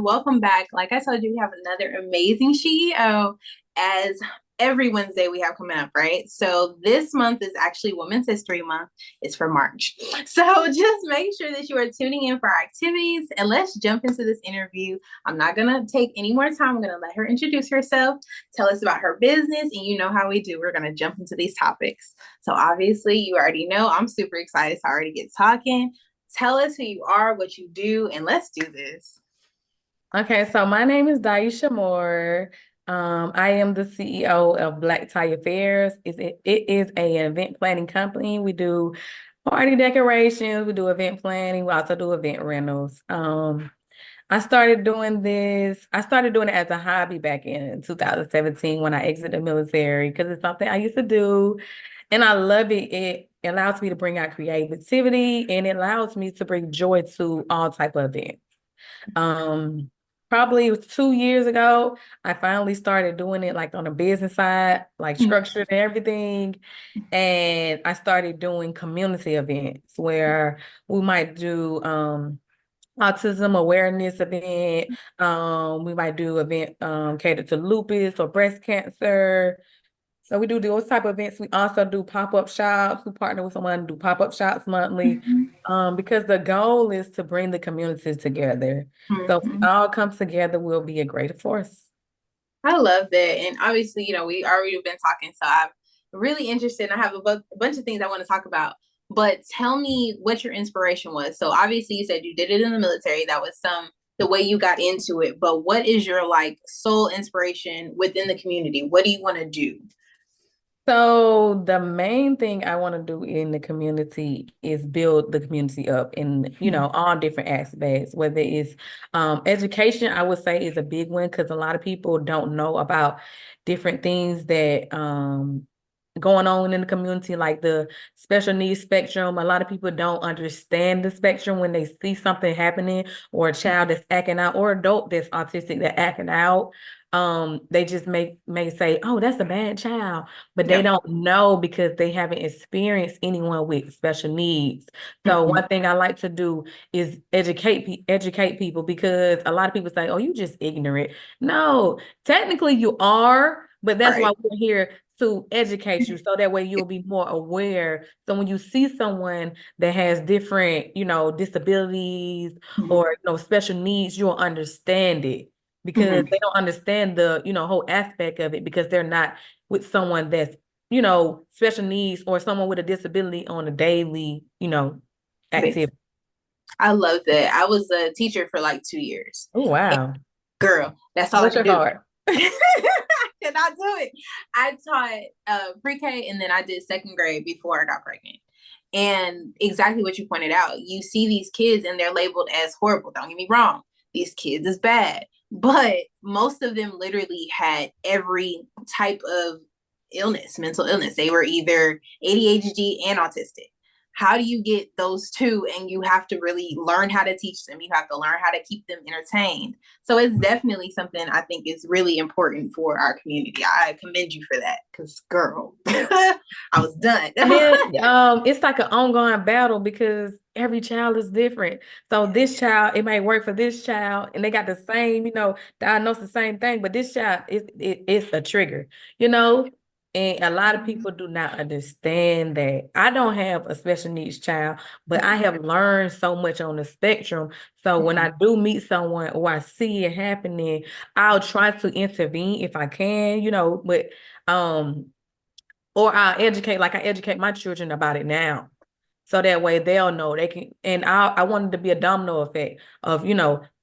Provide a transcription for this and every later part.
welcome back. Like I told you, we have another amazing SheEO as every Wednesday we have coming up, right? So this month is actually Women's History Month. It's for March. So just make sure that you are tuning in for our activities and let's jump into this interview. I'm not going to take any more time. I'm going to let her introduce herself, tell us about her business, and you know how we do. We're going to jump into these topics. So obviously, you already know I'm super excited to already get talking. Tell us who you are, what you do, and let's do this. Okay, so my name is Daisha Moore. I am the CEO of Black Tie Affairs. It is an event planning company. We do party decorations, we do event planning, we also do event rentals. I started doing it as a hobby back in 2017 when I exited the military because it's something I used to do and I love it. It allows me to bring out creativity and it allows me to bring joy to all type of events. Um, Probably 2 years ago, I finally started doing it like on the business side, like structured and everything. And I started doing community events where we might do autism awareness event. We might do event catered to lupus or breast cancer. So we do those type of events. We also do pop-up shops. We partner with someone to do pop-up shops monthly, Mhm. because the goal is to bring the communities together. So if we Mhm. all come together, we'll be a greater force. I love that. And obviously, we already been talking, so I'm really interested. I have a bunch of things I want to talk about. But tell me what your inspiration was. So obviously you said you did it in the military. That was the way you got into it. But what is your like sole inspiration within the community? What do you want to do? So the main thing I want to do in the community is build the community up in, all different aspects, whether it's education, I would say is a big one because a lot of people don't know about different things that going on in the community, like the special needs spectrum. A lot of people don't understand the spectrum when they see something happening or a child that's acting out or adult that's autistic that acting out. They just may say, "Oh, that's a bad child," but they Yeah. don't know because they haven't experienced anyone with special needs. So Mhm. one thing I like to do is educate people because a lot of people say, "Oh, you just ignorant." No, technically you are, but that's why Right. we're here to educate you so that way you'll be more aware. So when you see someone that has different, disabilities Mhm. or special needs, you'll understand it because Mhm. they don't understand the, whole aspect of it because they're not with someone that's, special needs or someone with a disability on a daily, Base. activity. I love that. I was a teacher for like 2 years. Oh, And wow. girl, that's all I Bless could your do. heart. I cannot do it. I taught pre-K and then I did second grade before I got pregnant. And exactly what you pointed out, you see these kids and they're labeled as horrible. Don't get me wrong, these kids is bad, but most of them literally had every type of illness, mental illness. They were either ADHD and autistic. How do you get those two? And you have to really learn how to teach them. You have to learn how to keep them entertained. So it's definitely something I think is really important for our community. I commend you for that because, girl, I was done. And then it's like an ongoing battle because every child is different. So this child, it may work for this child, and they got the same, diagnose the same thing, but this child it's a trigger, you know. And a lot of people do not understand that. I don't have a special needs child, but I have learned so much on the spectrum. So when I do meet someone or I see it happening, I'll try to intervene if I can, but or I educate my children about it now. So that way they'll know they can, and I wanted to be a domino effect of,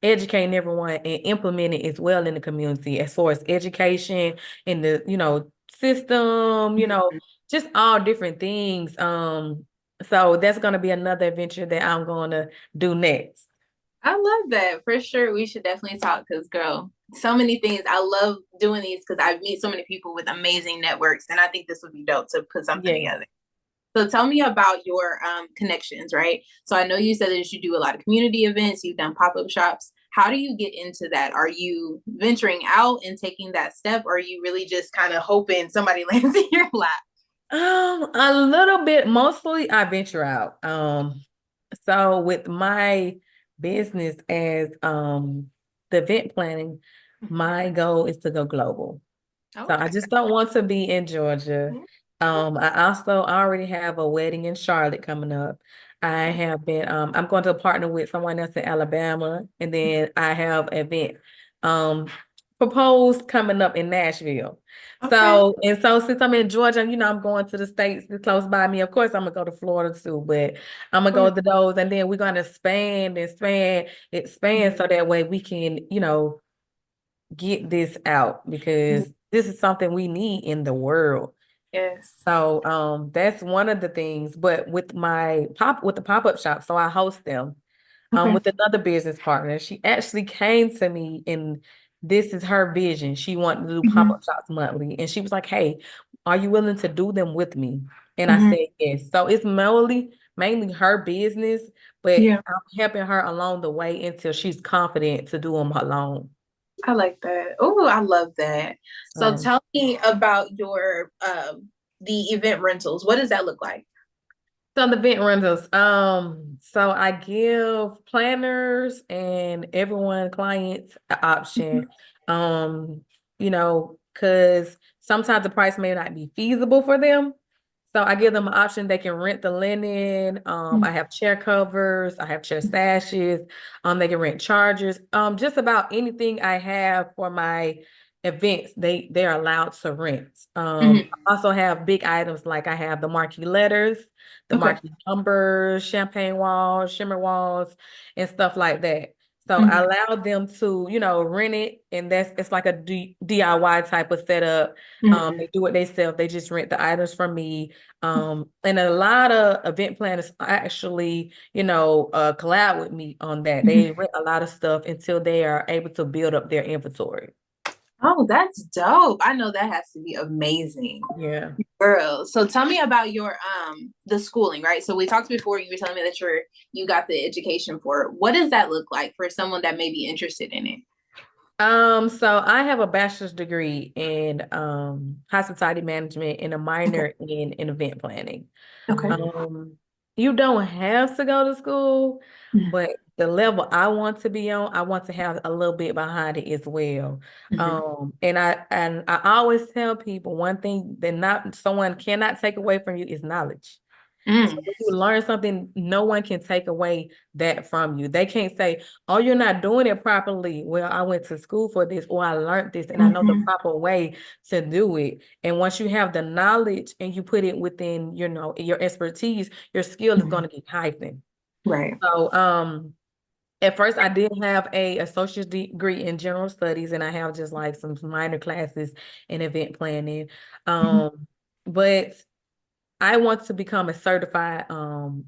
educating everyone and implementing as well in the community as far as education in the, system, just all different things. So that's gonna be another adventure that I'm gonna do next. I love that for sure. We should definitely talk because, girl, so many things. I love doing these because I meet so many people with amazing networks, and I think this would be dope to put something Yes. together. So tell me about your connections, right? So I know you said that you do a lot of community events, you've done pop-up shops. How do you get into that? Are you venturing out and taking that step, or are you really just kind of hoping somebody lands in your lap? A little bit, mostly I venture out. So with my business as the event planning, my goal is to go global. So I Okay. just don't want to be in Georgia. I also already have a wedding in Charlotte coming up. I have been I'm going to partner with someone else in Alabama, and then I have an event um proposed coming up in Nashville. Okay. So since I'm in Georgia, I'm going to the states that's close by me. Of course, I'm gonna go to Florida too, but I'm gonna go to those, and then we're gonna expand so that way we can, get this out because this is something we need in the world. Yes. So that's one of the things. But with the pop-up shop, so I host them Okay. with another business partner. She actually came to me and this is her vision. She wanted to do Hmm. pop-up shops monthly. And she was like, "Hey, are you willing to do them with me?" And I Hmm. said yes. So it's mainly her business, but Yeah, I'm helping her along the way until she's confident to do them alone. I like that. Oh, I love that. So So tell me about your the event rentals. What does that look like? So the event rentals. So I give planners and everyone clients an option. Um, because sometimes the price may not be feasible for them. So I give them an option. They can rent the linen. I have chair covers. I have chair sashes. They can rent chargers. Just about anything I have for my events, they're allowed to rent. Hmm. I also have big items like I have the marquee letters, the Okay. marquee numbers, champagne walls, shimmer walls, and stuff like that. So I Hmm. allow them to, rent it, and it's like a DIY type of setup. Hmm. They do it themselves. They just rent the items from me. And a lot of event planners actually, collab with me on that. Hmm. They rent a lot of stuff until they are able to build up their inventory. Oh, that's dope. I know that has to be amazing. Yeah. Girl, so tell me about your the schooling, right? So we talked before, you were telling me that you got the education for it. What does that look like for someone that may be interested in it? So I have a bachelor's degree in hospitality management and a Okay. minor in event planning. Okay. Um, you don't have to go to school, Mhm. but the level I want to be on, I want to have a little bit behind it as well. Mhm. And I always tell people one thing that not someone cannot take away from you is knowledge. So Mm. when you learn something, no one can take away that from you. They can't say, "Oh, you're not doing it properly." Well, I went to school for this, or I learned this, and I know the Mhm. proper way to do it. And once you have the knowledge and you put it within, your expertise, your skill is going Mhm. to get heightened. Right. So, at first, I did have a associate's degree in general studies, and I have just like some minor classes in event planning. Mhm. But I want to become a certified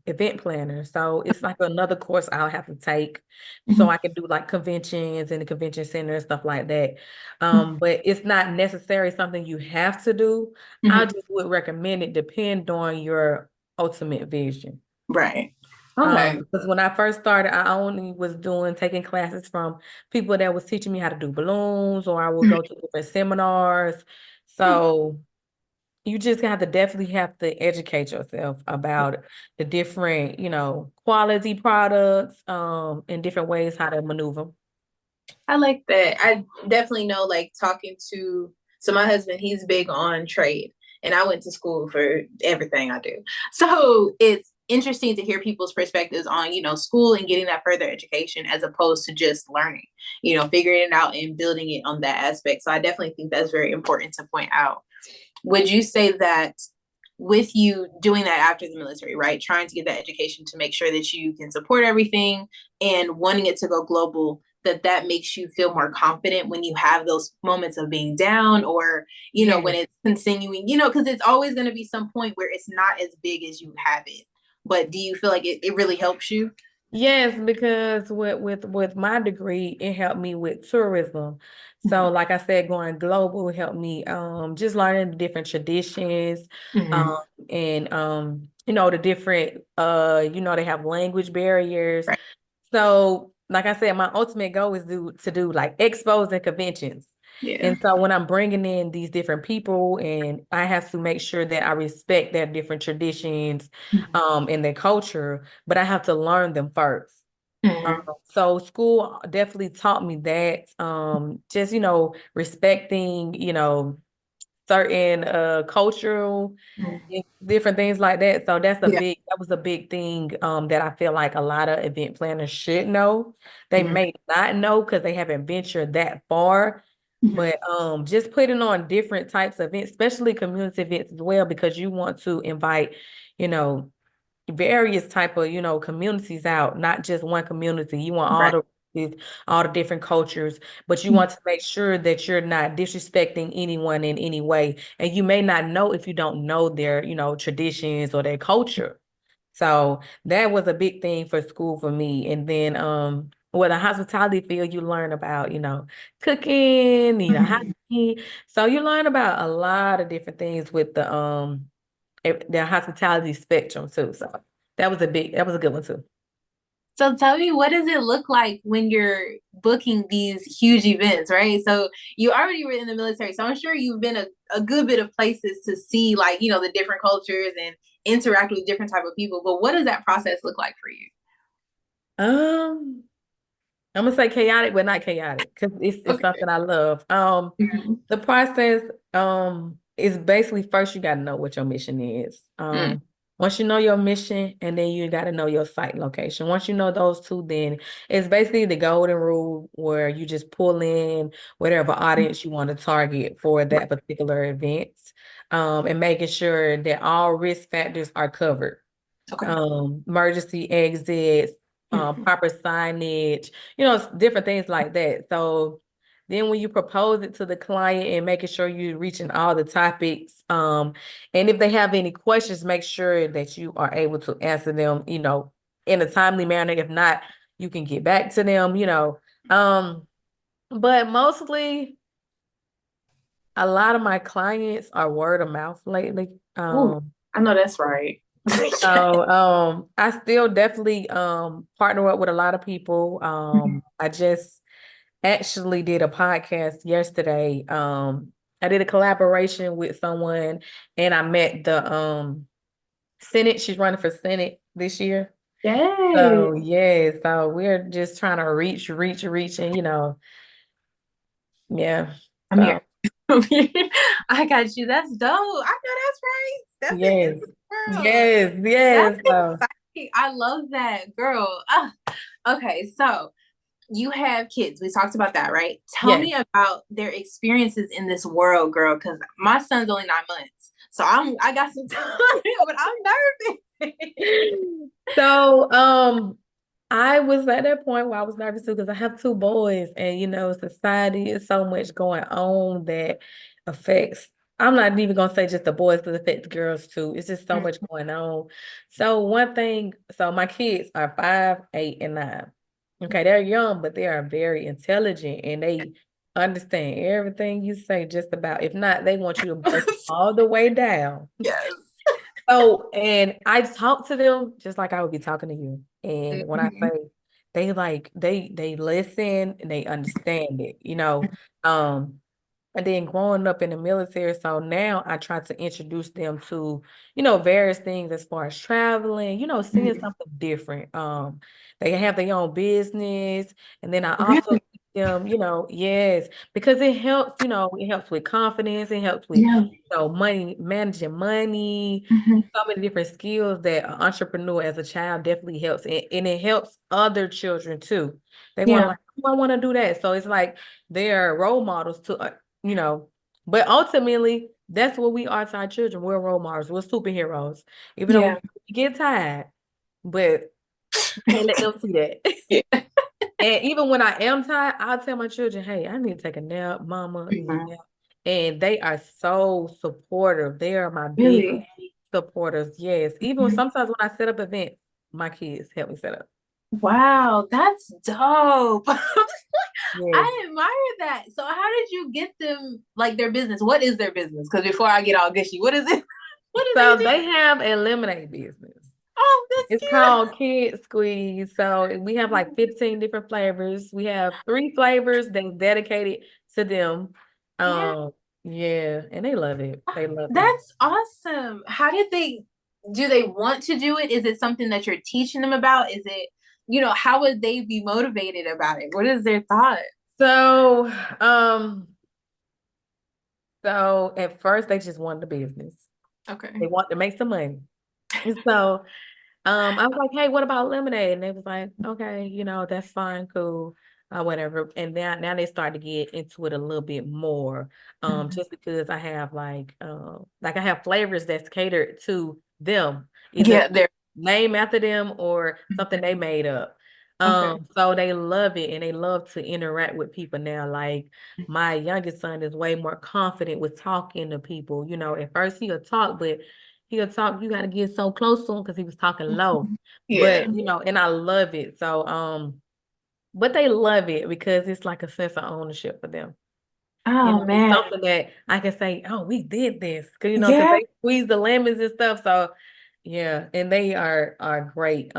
event planner. So it's like another course I'll have to take so Mhm. I can do like conventions in the convention center and stuff like that. Mhm. But it's not necessarily something you have to do. I Mhm. just would recommend it depend on your ultimate vision. Right. Okay. Because when I first started, I only was taking classes from people that was teaching me how to do balloons, or I would Mhm. go to different seminars. So definitely have to educate yourself about the different, quality products, and different ways how to maneuver. I like that. I definitely know, like, talking to so my husband, he's big on trade, and I went to school for everything I do. So it's interesting to hear people's perspectives on, school and getting that further education as opposed to just learning, figuring it out and building it on that aspect. So I definitely think that's very important to point out. Would you say that with you doing that after the military, right? Trying to get that education to make sure that you can support everything and wanting it to go global, that makes you feel more confident when you have those moments of being down or, when Yes. it's continuing, because it's always going to be some point where it's not as big as you have it. But do you feel like it really helps you? Yes, because with my degree, it helped me with tourism. So, Mhm. like I said, going global helped me just learning the different traditions, Mhm. um, and the different they have language barriers. Right. So, like I said, my ultimate goal is to do like expos and conventions. Yeah. And so when I'm bringing in these different people, and I have to make sure that I respect their different traditions, Mhm. and their culture, but I have to learn them first. Mm-hmm. So school definitely taught me that. Just, respecting, certain cultural different things like that. So Yeah. that was a big thing that I feel like a lot of event planners should know. They Mm-hmm. may not know because they haven't ventured that far. Mm-hmm. But just putting on different types of events, especially community events as well, because you want to invite, you know, various type of communities out, not just one community. You want Right. all the different cultures, but you Mm-hmm. want to make sure that you're not disrespecting anyone in any way, and you may not know if you don't know their traditions or their culture. So that was a big thing for school for me. And then with a hospitality field, you learn about cooking, Mm-hmm. hygiene. So you learn about a lot of different things with the hospitality spectrum too. So that was a good one too. So tell me, what does it look like when you're booking these huge events, right? So you already were in the military, so I'm sure you've been a good bit of places to see, like, the different cultures and interact with different type of people. But what does that process look like for you? Um, I'm gonna say chaotic, but not chaotic, because it's Okay. something I love. Mhm. The process is basically first you gotta know what your mission is. Mm. Once you know your mission, and then you gotta know your site location. Once you know those two, then it's basically the golden rule where you just pull in whatever audience you want to target for Right. that particular event, and making sure that all risk factors are covered. Okay. Emergency exits, Mhm. proper signage, different things like that. So then when you propose it to the client and making sure you're reaching all the topics, and if they have any questions, make sure that you are able to answer them, in a timely manner. If not, you can get back to them. Um, but mostly a lot of my clients are word of mouth lately. Ooh, I know that's right. Yeah. So I still definitely partner up with a lot of people. Mhm. I just actually did a podcast yesterday. I did a collaboration with someone, and I met the Senate. She's running for Senate this year. Yay. So yeah, so we're just trying to reach, and yeah. I'm here. So I'm here. I got you. That's dope. I know that's right. Stepping in yes. the world. Yes, That's yes. So exciting. I love that, girl. Okay, so you have kids. We talked about that, right? Tell yes. me about their experiences in this world, girl, because my son's only 9 months. So I got some time, but I'm nervous. So, I was at that point where I was nervous too because I have two boys, and society is so much going on that affects. I'm not even gonna say just the boys, but it affects girls too. It's just so much going on. So one thing, so my kids are 5, 8, and 9. Okay, they're young, but they are very intelligent, and they understand everything you say just about. If not, they want you to break it all the way down. Yes. So, and I talk to them just like I would be talking to you. And when I Mhm. say they listen and they understand it. Um, and then growing up in the military, so now I try to introduce them to, various things as far as traveling, seeing Mhm. something different. They have their own business, and then I also Really? teach them, yes, because it helps with confidence, it helps with, Yeah. money, managing money, Mhm. so many different skills that an entrepreneur as a child definitely helps, and it helps other children too. They want to Yeah. like, oh, I want to do that. So it's like they're role models to you know, but ultimately, that's what we are to our children. We're role models. We're superheroes. Even though Yeah. we get tired, but can't let them see that. Yeah. And even when I am tired, I'll tell my children, hey, I need to take a nap, mama, I need a Mhm. nap. And they are so supportive. They are my big Really? supporters. Yes. Even Mhm. sometimes when I set up events, my kids help me set up. Wow, that's dope. Yes. I admire that. So how did you get them like their business? What is their business? Because before I get all gushy, what is it? What do they So do? they have a lemonade business. Oh, that's It's called Kid Squeeze. So we have like 15 different flavors. We have 3 flavors that's dedicated to them. cute. Yeah, Yeah, and they love it. They love it. that's awesome. How did they do they want to do it? Is it something that you're teaching them about? Is it how would they be motivated about it? What is their thought? So, so at first they just wanted the business. They Okay. want to make some money. So, I was like, hey, what about lemonade? And they was like, okay, that's fine, cool, whatever. And now they start to get into it a little bit more. Mhm. Just because I have like I have flavors that's catered to them, either Yeah, they're name after them or something they made up. okay. So they love it and they love to interact with people now. Like my youngest son is way more confident with talking to people. At first he'll talk, but he'll talk, you got to get so close to him because he was talking low. Yeah. But, and I love it. So, but they love it because it's like a sense of ownership for them. Oh It's man. something that I can say, oh, we did this. Because Yeah. they squeeze the lemons and stuff. So yeah, and they are great.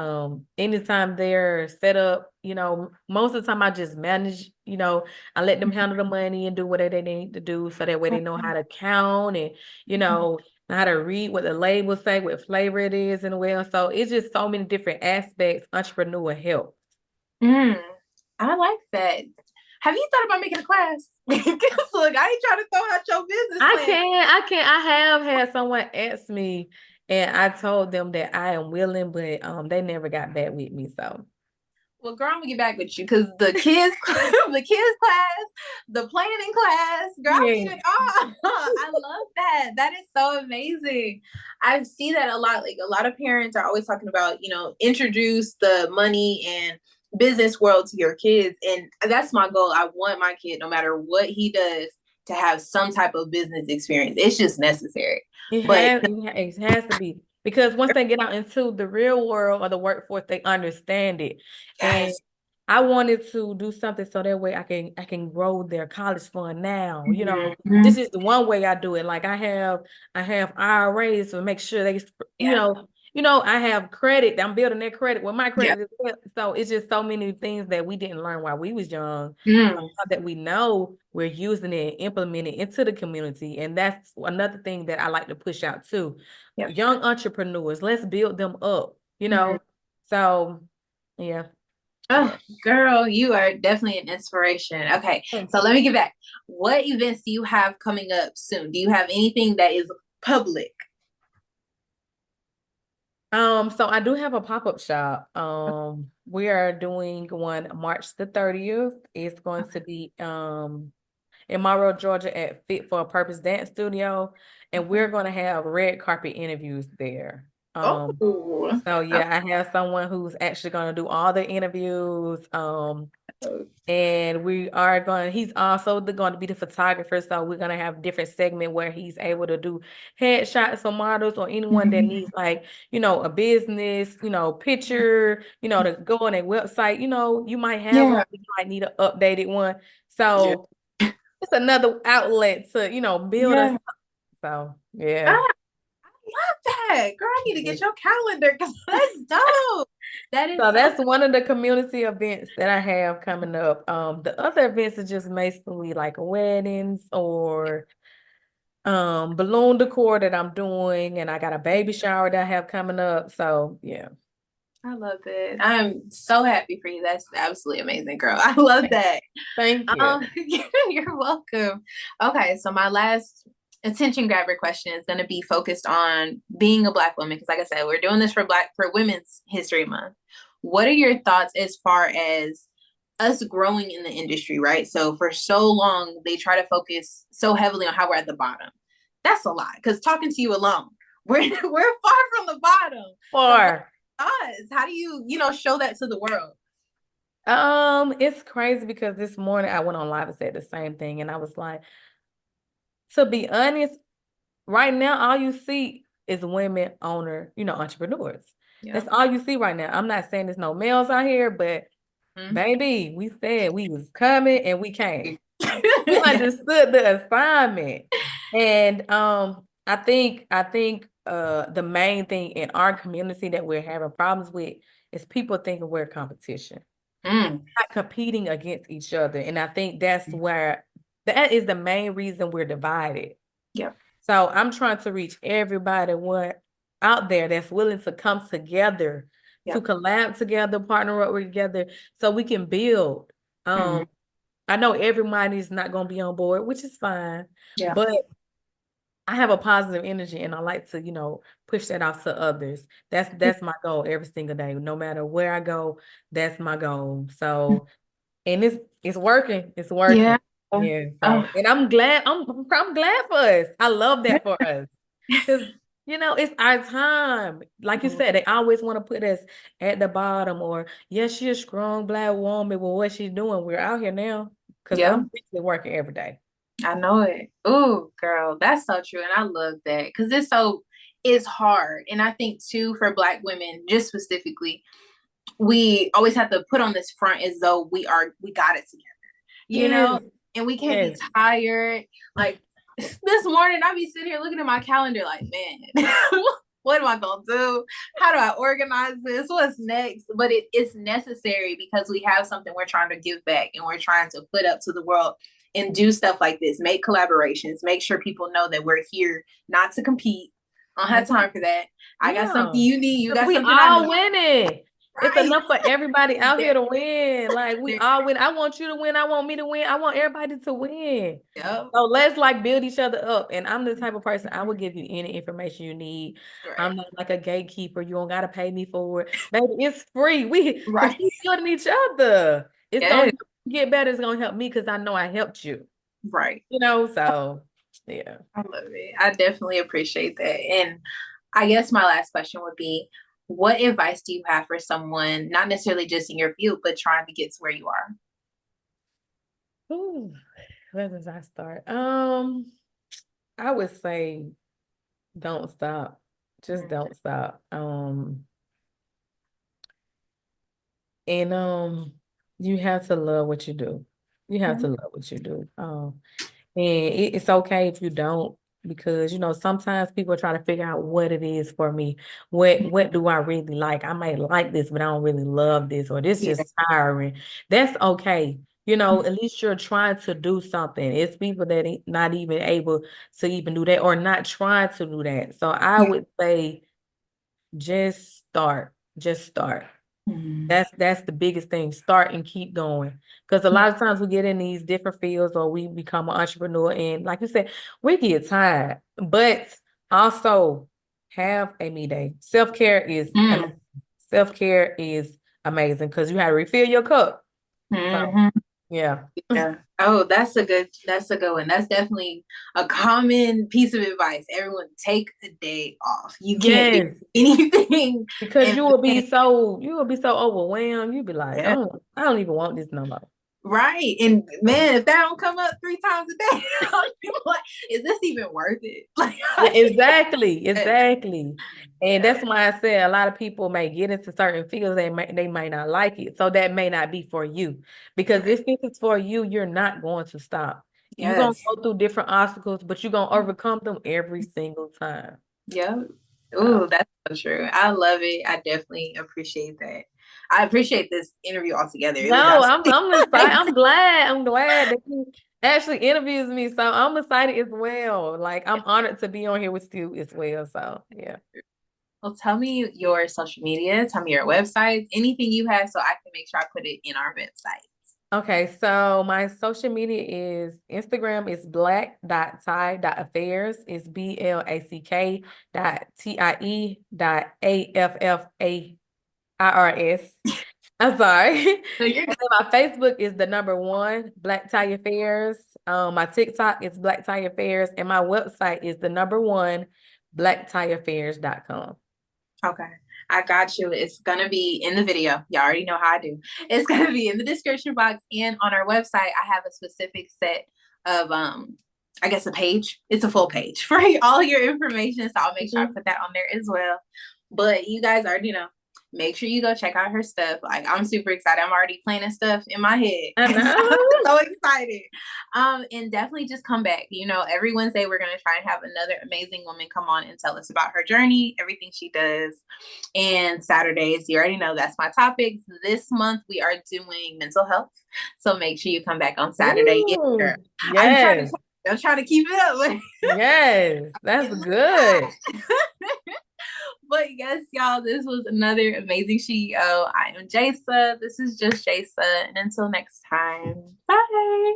Anytime they're set up, most of the time I just manage, I let them handle the money and do whatever they need to do so that way they know how to count and, know how to read what the labels say, what flavor it is and well. So it's just so many different aspects entrepreneur help. Mm, I like that. Have you thought about making a class? Because look, I ain't trying to throw out your business plan. I have had someone ask me and I told them that I am willing, but they never got back with me. So Well, girl, I'm gonna get back with you because the kids, the kids class, the planning class, girl, I yeah. need it all. I love that. That is so amazing. I see that a lot. Like a lot of parents are always talking about, introduce the money and business world to your kids, and that's my goal. I want my kid, no matter what he does, to have some type of business experience. It's just necessary. But It has to be because once they get out into the real world or the workforce, they understand it. And yes, I wanted to do something so that way I can grow their college fund now. This mm-hmm. is the one way I do it. Like I have IRAs to make sure they, Yeah, I have credit. I'm building their credit with my yeah, credit as well. So it's just so many things that we didn't learn while we was young. So mm, now that we know, we're using it and implementing it into the community. And that's another thing that I like to push out too. yeah. Young entrepreneurs, let's build them up. Mhm. So yeah, Oh, yeah. girl, you are definitely an inspiration. Okay, Thank so you. let me get back. What events do you have coming up soon? Do you have anything that is public? So I do have a pop-up shop. We are doing one March the 30th. It's going to be in Monroe, Georgia at Fit for a Purpose Dance Studio. And we're going to have red carpet interviews there. Oh, So yeah, I have someone who's actually going to do all the interviews. And he's also going to be the photographer. So we're going to have different segment where he's able to do headshots for models or anyone that needs like, a business, picture, to go on a website, you might have one, yeah, but you might need an updated one. yeah, So it's another outlet to, build us yeah. up. So yeah. Ah, love that, girl. I need to get your calendar because that's dope. That is So so. that's one of the community events that I have coming up. The other events are just basically like weddings or balloon decor that I'm doing, and I got a baby shower that I have coming up. So yeah. I love it. I'm so happy for you. That's absolutely amazing, girl. I love that. Thank you. You're welcome. Okay, so my last attention grabber question is going to be focused on being a Black woman because, like I said, we're doing this for Women's History Month. What are your thoughts as far as us growing in the industry, right? So for so long, they try to focus so heavily on how we're at the bottom. That's a lot because talking to you alone, we're far from the bottom. So what Or us? How do you show that to the world? it's crazy because this morning I went on live and said the same thing, and I was like, to be honest, right now all you see is women owner, entrepreneurs. Yeah. That's all you see right now. I'm not saying there's no males out here, but Mhm. baby, we said we was coming and we came. We Yeah. understood the assignment. And I think the main thing in our community that we're having problems with is people thinking we're competition, Mm. not competing against each other. And I think that is the main reason we're divided. Yep. So I'm trying to reach everybody what out there that's willing to come together to Yep. collab together, partner up together so we can build. Mm-hmm. I know everybody is not going to be on board, which is fine, Yeah. but I have a positive energy and I like to, push that off to others. That's my goal every single day. No matter where I go, that's my goal. So, and it's working. It's working. Yeah. Yeah. Oh, So, and I'm glad for us. I love that for us. Because it's our time. Like you said, they always want to put us at the bottom or yes, she's a strong black woman. Well, what she's doing, we're out here now. Because yeah. I'm basically working every day. I know it. Oh, girl, that's so true. And I love that because it's hard. And I think too, for Black women, just specifically, we always have to put on this front as though we got it together, Yes. and we can't be Yes. tired. Like this morning, I be sitting here looking at my calendar like, man, what am I going to do? How do I organize this? What's next? But it's necessary because we have something we're trying to give back and we're trying to put up to the world and do stuff like this, make collaborations, make sure people know that we're here not to compete. I don't have time for that. I got Yeah. something you need. You Because got we something I all need. winning. It's Right. enough for everybody out here There, to win. Like we there. all win. I want you to win. I want me to win. I want everybody to win. Yep. So let's like build each other up. And I'm the type of person I will give you any information you need. Right. I'm not like a gatekeeper. You don't gotta pay me for it. Baby, it's free. Because Right. we building each other. It's gonna Yes. get better. It's gonna help me because I know I helped you. Right. So yeah. I love it. I definitely appreciate that. And I guess my last question would be, what advice do you have for someone, not necessarily just in your field, but trying to get to where you are? Ooh, where does I start? I would say don't stop. Just Mm-hmm. don't stop. And you have to love what you do. You have to love what you do. And it's okay if you don't, because sometimes people try to figure out what it is for me. What do I really like? I might like this, but I don't really love this, or this Yeah. just tiring. That's okay. At least you're trying to do something. It's people that ain't not even able to even do that or not trying to do that. So I Yeah. would say just start. Just start. Mm-hmm. That's the biggest thing. Start and keep going. Because a lot of times we get in these different fields or we become an entrepreneur and like you said, we get tired. But also have a me day. Mm-hmm. Self-care is amazing because you have to refill your cup. So Mm-hmm. yeah. Yeah. Oh, that's a good one. That's definitely a common piece of advice. Everyone take a day off. You can't do Yes. anything. Because And you will be so overwhelmed. You'll be like, yeah. oh, I don't even want this no more. Right. And man, if that don't come up 3 times a day, I'll be like, is this even worth it? Like, Yeah, exactly, yeah. exactly. And that's why I said a lot of people may get into certain fields, they might not like it. So that may not be for you. Because Right. if it's for you, you're not going to stop. You're gonna Yes. go through different obstacles, but you're gonna overcome them every single time. Yep. So Ooh, that's so true. I love it. I definitely appreciate that. I appreciate this interview altogether. It was no, I'm absolutely I'm excited. amazing. I'm glad that you actually interviews me. So I'm excited as well. Like I'm honored to be on here with you as well. So yeah. Well, tell me your social media, tell me your websites, anything you have so I can make sure I put it in our website. Okay, so my social media is Instagram is black.tie.affairs. It's BLACK.TIE.AFFAIRS. I'm sorry. So you're And then my Facebook is the number one, Black Tie Affairs. My TikTok is Black Tie Affairs, and my website is the number one, blacktieaffairs.com. okay. I got you. It's gonna be in the video. Y'all already know how I do. It's gonna be in the description box and on our website. I have a specific set of I guess a page. It's a full page for all your information. So I'll make sure I Mhm. put that on there as well. But you guys already know. Make sure you go check out her stuff. Like I'm super excited. I'm already planning stuff in my head. I So I'm know. so excited. And definitely just come back. Every Wednesday we're gonna try and have another amazing woman come on and tell us about her journey, everything she does. And Saturdays, you already know that's my topics. This month we are doing mental health. So make sure you come back on Saturday. Ooh, I'm trying to yes. I'm trying to keep it up. Yes, that's It's good. not. But yes, y'all, this was another amazing SheEO. I am Jasa. This is just Jasa. And until next time, bye.